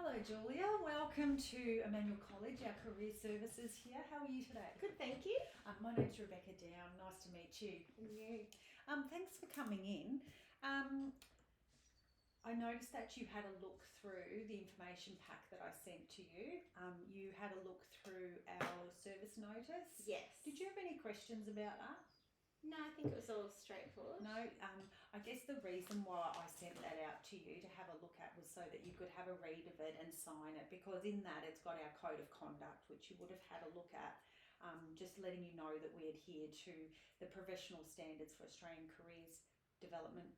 Hello Julia, welcome to Emmanuel College, our career services here. How are you today? Good, thank you. My name's Rebecca Down, nice to meet you. And you? Thanks for coming in. I noticed that you had a look through the information pack that I sent to you. You had a look through our service notice. Yes. Did you have any questions about that? No, I think it was all straightforward. No, I guess the reason why I sent that out to you to have a look at was so that you could have a read of it and sign it, because in that it's got our code of conduct, which you would have had a look at, just letting you know that we adhere to the professional standards for Australian careers development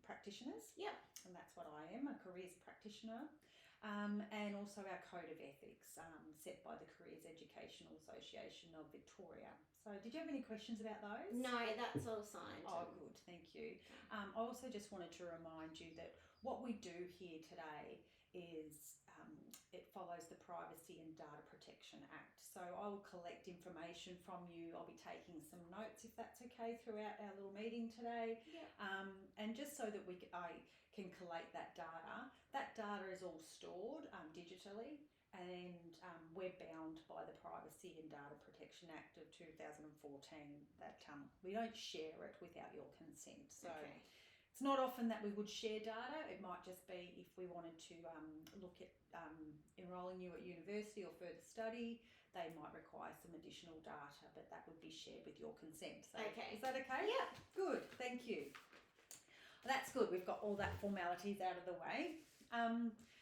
practitioners. Yep. And that's what I am, a careers practitioner. And also our code of ethics set by the Careers Educational Association of Victoria. So did you have any questions about those? No, that's all signed. Oh, good, thank you. I also just wanted to remind you that what we do here today is it follows the Privacy and Data Protection Act. So I will collect information from you. I'll be taking some notes, if that's okay, throughout our little meeting today. Yeah. And just so that I can collate that data. That data is all stored digitally, and we're bound by the Privacy and Data Protection Act of 2014 that we don't share it without your consent. So Okay. it's not often that we would share data. It might just be if we wanted to look at enrolling you at university or further study, they might require some additional data, but that would be shared with your consent. So Okay. is that okay? Yeah. Good, thank you. Well, that's good. We've got all that formalities out of the way.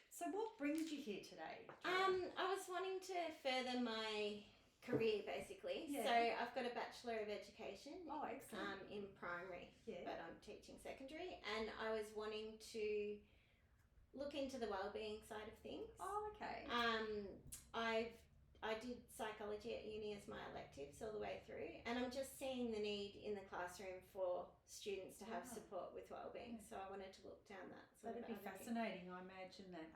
So what brings you here today? I was wanting to further my career basically. Yeah. So I've got a Bachelor of Education Oh, excellent. in primary, Yeah. but I'm teaching secondary, and I was wanting to look into the wellbeing side of things. Oh, okay. I did psychology at uni as my electives all the way through, and I'm just seeing the need in the classroom for students to have Wow. support with wellbeing. Yeah. So I wanted to look down that sort That'd be of avenue. fascinating. I imagine that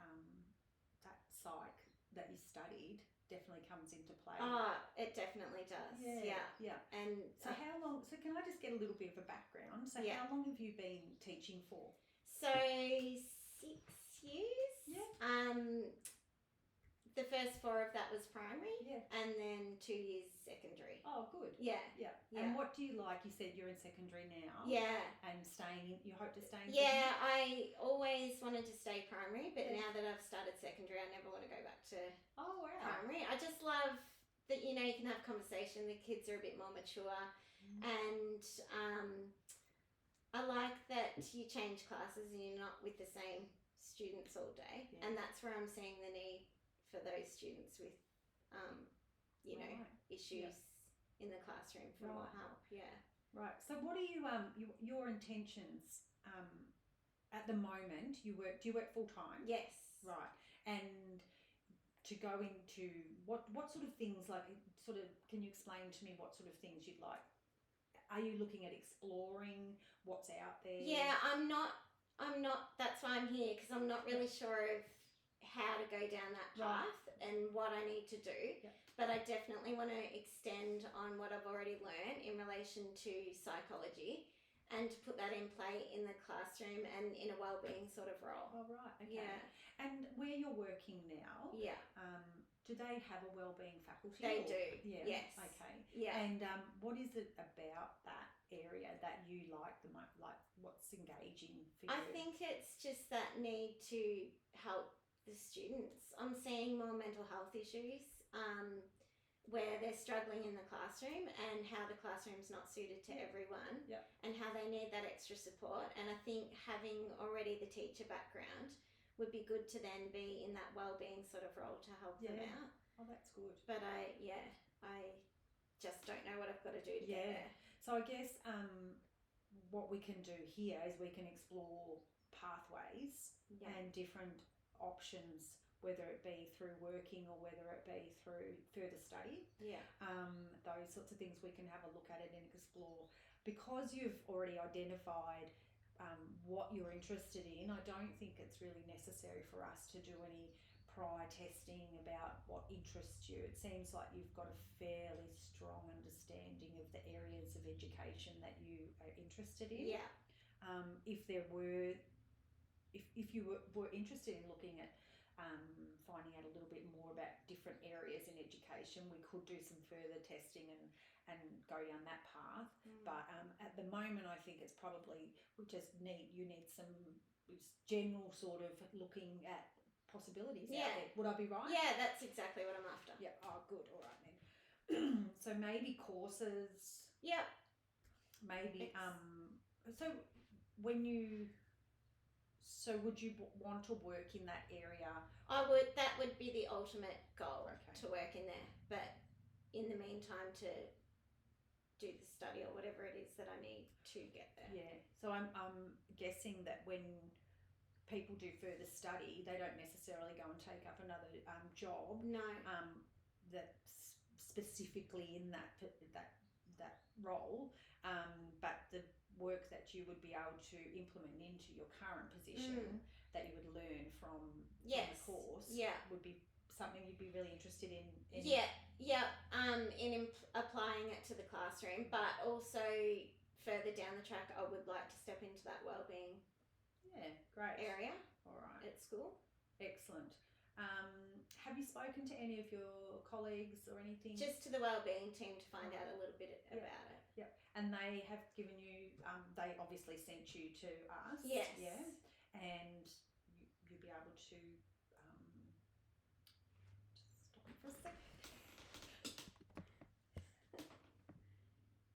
that psych that you studied definitely comes into play. Oh, it definitely does. Yeah. Yeah. And So how long? So can I just get a little bit of a background? So Yeah. how long have you been teaching for? so 6 years. Yeah. The first 4 of that was primary, Yeah. and then 2 years secondary. Oh, good. Yeah. Yeah. Yeah. And what do you like? You said you're in secondary now. Yeah. And staying in. You hope to stay in. Yeah, I always wanted to stay primary, but Yeah. now that I've started secondary, I never want to go back to Oh, wow. primary. I just love that, you can have conversation, the kids are a bit more mature, and I like that you change classes and you're not with the same students all day. Yeah. And that's where I'm seeing the need for those students with, Right. issues in the classroom for more Right. help. Yeah. Right. So what are your intentions at the moment? Do you work full time? Yes. Right. And to go into what sort of things, like, sort of, can you explain to me what sort of things you'd like? Are you looking at exploring what's out there? Yeah, I'm not, that's why I'm here, because I'm not really sure of how to go down that path and what I need to do. Yeah. But I definitely want to extend on what I've already learned in relation to psychology and to put that in play in the classroom and in a wellbeing sort of role. Oh, right. Okay. Yeah. And where you're working now, Yeah, do they have a wellbeing faculty? they or- do. Yeah. Yes. Okay. Yeah. And what is it about that area that you like the most? Like, what's engaging for you? I think it's just that need to help the students. I'm seeing more mental health issues where they're struggling in the classroom, and how the classroom's not suited to everyone. Yep. And how they need that extra support. And I think having already the teacher background would be good to then be in that wellbeing sort of role to help them Yeah. out. Oh, that's good. But I just don't know what I've got to do to get Yeah. there. So I guess what we can do here is we can explore pathways Yeah. and different options, whether it be through working or whether it be through further study. Yeah. Those sorts of things, we can have a look at it and explore. Because you've already identified what you're interested in, I don't think it's really necessary for us to do any prior testing about what interests you. It seems like you've got a fairly strong understanding of the areas of education that you are interested in. Yeah. If you were interested in looking at finding out a little bit more about different areas in education, we could do some further testing and go down that path. But at the moment, I think it's probably you need some general sort of looking at possibilities out there. Would I be right? Yeah, that's exactly what I'm after. Yeah. Oh, good. All right then. So maybe courses. Yep. Maybe so when you would you want to work in that area? I would. That would be the ultimate goal, Okay. to work in there. But in the meantime, to do the study or whatever it is that I need to get there. Yeah. So I'm guessing that when people do further study, they don't necessarily go and take up another job. No. That's specifically in that role. But the work that you would be able to implement into your current position that you would learn from the course would be something you'd be really interested in. In applying it to the classroom, but also further down the track, I would like to step into that wellbeing area. All right. At school. Excellent. Have you spoken to any of your colleagues or anything? Just to the wellbeing team to find out a little bit about it. Yeah. And they have given you, they obviously sent you to us. Yes. Yeah. And you'll be able to, just stop for a sec.